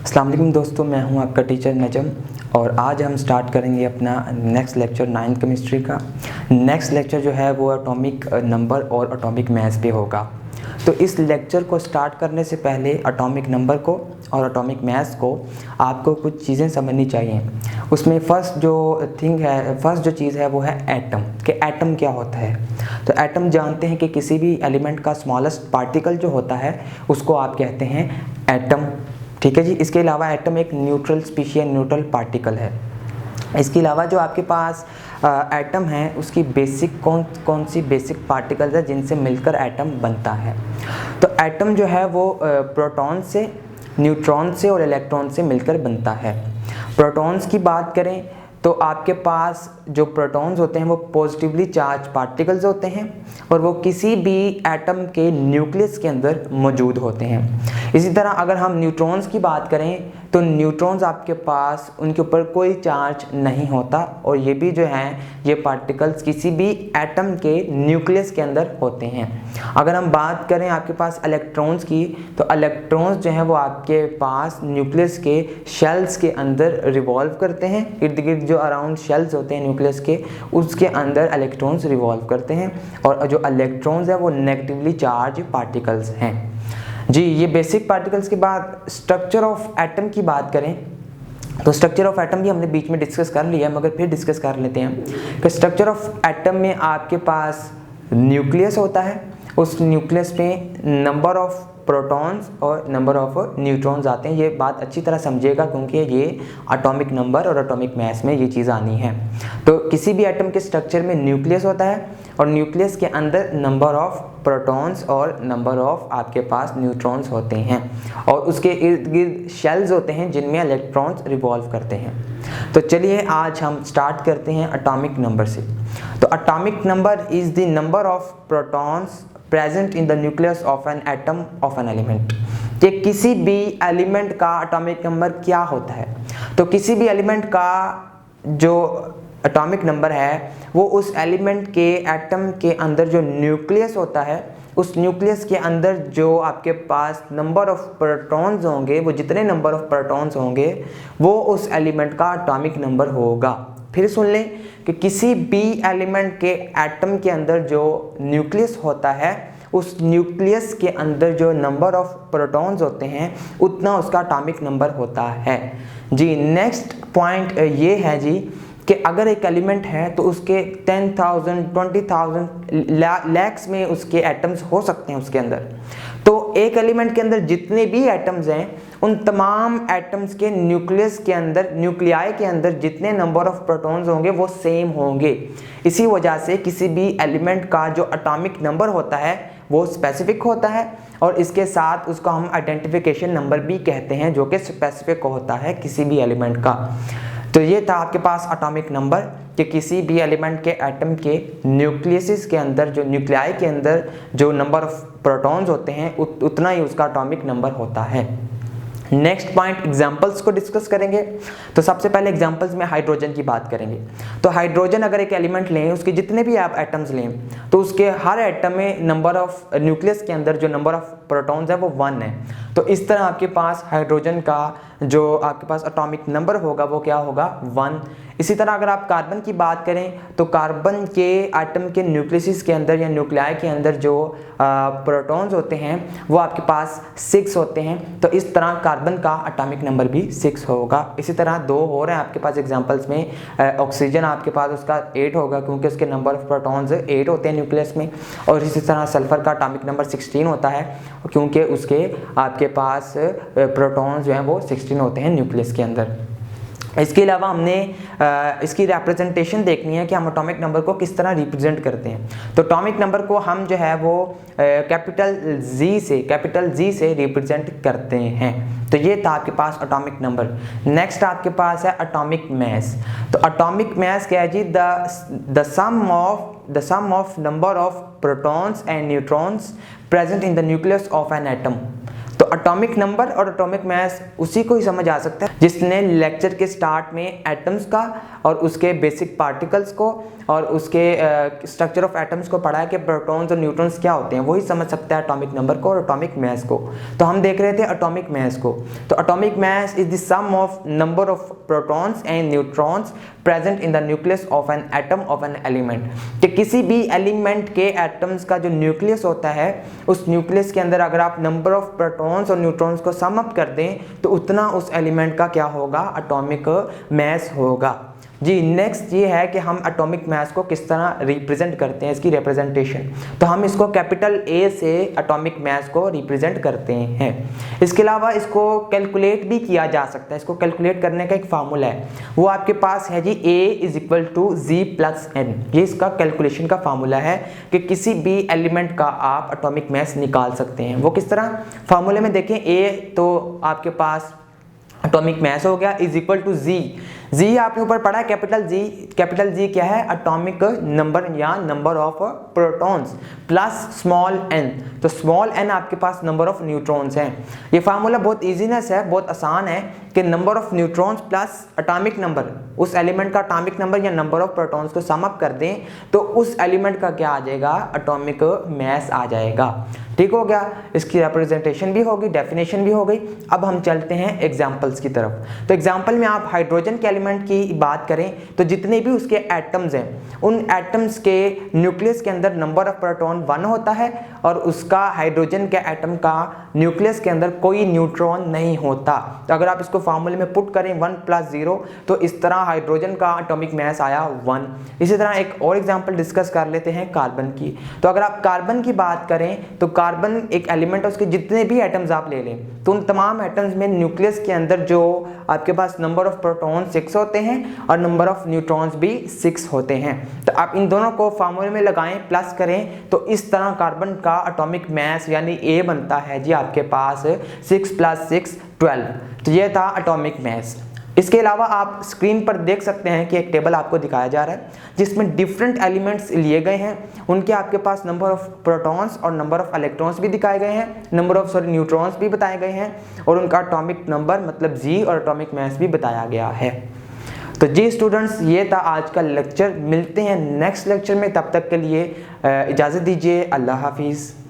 अस्सलाम वालेकुम दोस्तों, मैं हूं आपका टीचर नजम और आज हम स्टार्ट करेंगे अपना नेक्स्ट लेक्चर 9th केमिस्ट्री का। नेक्स्ट लेक्चर जो है वो एटॉमिक नंबर और एटॉमिक मैथ पे होगा। तो इस लेक्चर को स्टार्ट करने से पहले एटॉमिक नंबर को और एटॉमिक मैथ्स को आपको कुछ चीज़ें समझनी चाहिए। उसमें फर्स्ट जो चीज़ है वो है एटम, कि एटम क्या होता है। तो एटम जानते हैं कि किसी भी एलिमेंट का स्मॉलेस्ट पार्टिकल जो होता है उसको आप कहते हैं एटम। ठीक है जी। इसके अलावा एटम एक न्यूट्रल स्पीशीज न्यूट्रल पार्टिकल है। इसके अलावा जो आपके पास एटम है उसकी बेसिक कौन सी बेसिक पार्टिकल्स है जिनसे मिलकर एटम बनता है। तो एटम जो है वो प्रोटॉन से, न्यूट्रॉन से और इलेक्ट्रॉन से मिलकर बनता है। प्रोटॉन्स की बात करें तो आपके पास जो प्रोटॉन्स होते हैं वो पॉजिटिवली चार्ज पार्टिकल्स होते हैं और वो किसी भी एटम के न्यूक्लियस के अंदर मौजूद होते हैं। इसी तरह अगर हम न्यूट्रॉन्स की बात करें तो न्यूट्रॉन्स आपके पास उनके ऊपर कोई चार्ज नहीं होता और ये भी जो हैं ये पार्टिकल्स किसी भी एटम के न्यूक्लियस के अंदर होते हैं। अगर हम बात करें आपके पास इलेक्ट्रॉन्स की तो इलेक्ट्रॉन्स जो हैं वो आपके पास न्यूक्लियस के शेल्स के अंदर रिवॉल्व करते हैं। इर्द गिर्द जो अराउंड शेल्स होते हैं न्यूक्लियस के उसके अंदर इलेक्ट्रॉन्स रिवॉल्व करते हैं और जो इलेक्ट्रॉन्स हैं वो नेगेटिवली चार्ज पार्टिकल्स हैं जी। ये बेसिक पार्टिकल्स के बाद स्ट्रक्चर ऑफ एटम की बात करें तो स्ट्रक्चर ऑफ एटम भी हमने बीच में डिस्कस कर लिया मगर फिर डिस्कस कर लेते हैं कि स्ट्रक्चर ऑफ एटम में आपके पास न्यूक्लियस होता है। उस न्यूक्लियस में नंबर ऑफ प्रोटॉन्स और नंबर ऑफ न्यूट्रॉन्स आते हैं। ये बात अच्छी तरह समझिएगा क्योंकि ये एटॉमिक नंबर और एटॉमिक मैथ्स में ये चीज़ आनी है। तो किसी भी एटम के स्ट्रक्चर में न्यूक्लियस होता है और न्यूक्लियस के अंदर नंबर ऑफ प्रोटॉन्स और नंबर ऑफ आपके पास न्यूट्रॉन्स होते हैं और उसके इर्द गिर्द शेल्स होते हैं जिनमें इलेक्ट्रॉन्स रिवॉल्व करते हैं। तो चलिए आज हम स्टार्ट करते हैं एटॉमिक नंबर से। तो atomic number is the number of protons present in the nucleus of an atom of an element. कि किसी भी एलिमेंट का एटॉमिक नंबर क्या होता है। तो किसी भी एलिमेंट का जो एटॉमिक नंबर है वो उस एलिमेंट के एटम के अंदर जो न्यूक्लियस होता है उस न्यूक्लियस के अंदर जो आपके पास नंबर ऑफ प्रोटॉन्स होंगे, वो जितने नंबर ऑफ प्रोटॉन्स होंगे वो उस एलिमेंट का एटॉमिक नंबर होगा। फिर सुन लें कि किसी भी एलिमेंट के एटम के अंदर जो न्यूक्लियस होता है उस न्यूक्लियस के अंदर जो नंबर ऑफ प्रोटॉन्स होते हैं उतना उसका एटॉमिक नंबर होता है जी। नेक्स्ट पॉइंट ये है जी कि अगर एक एलिमेंट है तो उसके 10,000 20,000 लैक्स में उसके एटम्स हो सकते हैं उसके अंदर। तो एक एलिमेंट के अंदर जितने भी एटम्स हैं उन तमाम एटम्स के न्यूक्लियस के अंदर, न्यूक्लियाई के अंदर जितने नंबर ऑफ प्रोटॉन्स होंगे वो सेम होंगे। इसी वजह से किसी भी एलिमेंट का जो एटॉमिक नंबर होता है वो स्पेसिफिक होता है और इसके साथ उसको हम आइडेंटिफिकेशन नंबर भी कहते हैं जो कि स्पेसिफिक होता है किसी भी एलिमेंट का। तो ये था आपके पास एटॉमिक नंबर कि किसी भी एलिमेंट के एटम के न्यूक्लियस के अंदर, जो न्यूक्लियाई के अंदर जो नंबर ऑफ प्रोटॉन्स होते हैं उतना ही उसका एटॉमिक नंबर होता है। नेक्स्ट पॉइंट एग्जांपल्स को डिस्कस करेंगे। तो सबसे पहले एग्जांपल्स में हाइड्रोजन की बात करेंगे। तो हाइड्रोजन अगर एक एलिमेंट लें, उसके जितने भी आप एटम्स लें तो उसके हर एटम में नंबर ऑफ न्यूक्लियस के अंदर जो नंबर ऑफ प्रोटॉन्स है वो 1 है। तो इस तरह आपके पास हाइड्रोजन का जो आपके पास एटॉमिक नंबर होगा वो क्या होगा 1। इसी तरह अगर आप कार्बन की बात करें तो कार्बन के एटम के न्यूक्लियस के अंदर या न्यूक्लियाई के अंदर जो प्रोटॉन्स होते हैं वो आपके पास 6 होते हैं। तो इस तरह कार्बन का एटॉमिक नंबर भी 6 होगा। इसी तरह 2 हो रहे हैं आपके पास एग्जांपल्स में। ऑक्सीजन आपके पास उसका 8 होगा क्योंकि उसके नंबर ऑफ प्रोटॉन्स 8 होते हैं न्यूक्लियस में। और इसी तरह सल्फर का एटॉमिक नंबर 16 होता है क्योंकि उसके आपके पास प्रोटॉन्स जो हैं वो 16 होते हैं न्यूक्लियस के अंदर। इसके अलावा हमने इसकी रिप्रेजेंटेशन देखनी है कि हम एटॉमिक नंबर को किस तरह रिप्रेजेंट करते हैं। तो एटॉमिक नंबर को हम जो है वो कैपिटल जी से रिप्रेजेंट करते हैं। तो ये था आपके पास एटॉमिक नंबर। नेक्स्ट आपके पास है एटॉमिक मास। तो एटॉमिक मास क्या है जी? The sum of number of protons and neutrons present in the nucleus of an atom. तो एटॉमिक नंबर और एटॉमिक मास उसी को ही समझ आ सकता है जिसने लेक्चर के स्टार्ट में एटम्स का और उसके बेसिक पार्टिकल्स को और उसके स्ट्रक्चर ऑफ एटम्स को पढ़ा है कि प्रोटॉन्स और न्यूट्रॉन्स क्या होते हैं, वही समझ सकता है एटॉमिक नंबर को और एटॉमिक मास को। तो हम देख रहे थे एटॉमिक मास को। तो atomic mass is the sum of number of protons and neutrons present in the nucleus of an atom of an element. कि किसी भी एलिमेंट के एटम्स का जो न्यूक्लियस होता है, उस न्यूक्लियस के अंदर अगर आप नंबर ऑफ प्रोटॉन्स और न्यूट्रॉन्स को सम अप कर दें तो उतना उस एलिमेंट का क्या होगा, एटॉमिक मास होगा। जी नेक्स्ट ये है कि हम एटॉमिक मास को किस तरह रिप्रेजेंट करते हैं, इसकी रिप्रेजेंटेशन। तो हम इसको कैपिटल ए से एटॉमिक मास को रिप्रेजेंट करते हैं। इसके अलावा इसको कैलकुलेट भी किया जा सकता है। इसको कैलकुलेट करने का एक फार्मूला है, वो आपके पास है जी A=G+N। ये इसका कैलकुलेशन का फार्मूला है कि किसी भी एलिमेंट का आप एटॉमिक मास निकाल सकते हैं। वो किस तरह, फार्मूले में देखें A तो आपके पास एटॉमिक मास हो गया =G। जी आपने ऊपर पढ़ा है कैपिटल जी क्या है, एटॉमिक नंबर या number of protons plus small n। तो स्मॉल n आपके पास नंबर ऑफ न्यूट्रॉन्स हैं। ये फार्मूला बहुत इजीनेस है, बहुत आसान है कि number of neutrons plus atomic number, उस एलिमेंट का एटॉमिक नंबर या नंबर ऑफ प्रोटॉन्स को सम अप कर दें तो उस एलिमेंट का क्या आ जाएगा, एटॉमिक मास आ जाएगा। ठीक हो गया, इसकी रिप्रेजेंटेशन भी होगी, डेफिनेशन भी हो गई। अब हम चलते हैं एग्जांपल्स की तरफ। तो एग्जांपल में आप हाइड्रोजन के एलिमेंट की बात करें तो जितने भी उसके एटम्स हैं, उन एटम्स के न्यूक्लियस के अंदर नंबर ऑफ प्रोटॉन 1 होता है और उसका हाइड्रोजन के एटम का न्यूक्लियस के अंदर कोई न्यूट्रॉन नहीं होता। तो अगर आप इसको फार्मूले में पुट करें 1 + 0 तो इस तरह हाइड्रोजन का एटॉमिक मास आया 1। इसी तरह एक और एग्जांपल डिस्कस कर लेते हैं कार्बन की। तो अगर आप कार्बन की बात करें तो कार्बन एक एलिमेंट है, उसके जितने भी एटम्स आप ले लें तो उन तमाम एटम्स में न्यूक्लियस के अंदर जो आपके पास नंबर ऑफ प्रोटॉन 6 होते हैं और नंबर ऑफ न्यूट्रॉन्स भी 6 होते हैं। तो आप इन दोनों को फार्मूले में लगाएं, प्लस करें तो इस तरह कार्बन का एटॉमिक मास यानी A बनता है जी आपके पास 6 + 6 12। तो ये था एटॉमिक मास। इसके अलावा आप स्क्रीन पर देख सकते हैं कि एक टेबल आपको दिखाया जा रहा है जिसमें डिफरेंट एलिमेंट्स लिए गए हैं, उनके आपके पास नंबर ऑफ प्रोटॉन्स और नंबर ऑफ इलेक्ट्रॉन्स भी दिखाए गए हैं, नंबर ऑफ न्यूट्रॉन्स भी बताए गए हैं और उनका एटॉमिक नंबर मतलब G और एटॉमिक मास भी बताया गया है। तो जी स्टूडेंट्स, ये था आज का लेक्चर। मिलते हैं नेक्स्ट लेक्चर में, तब तक के लिए इजाज़त दीजिए। अल्लाह हाफिज़।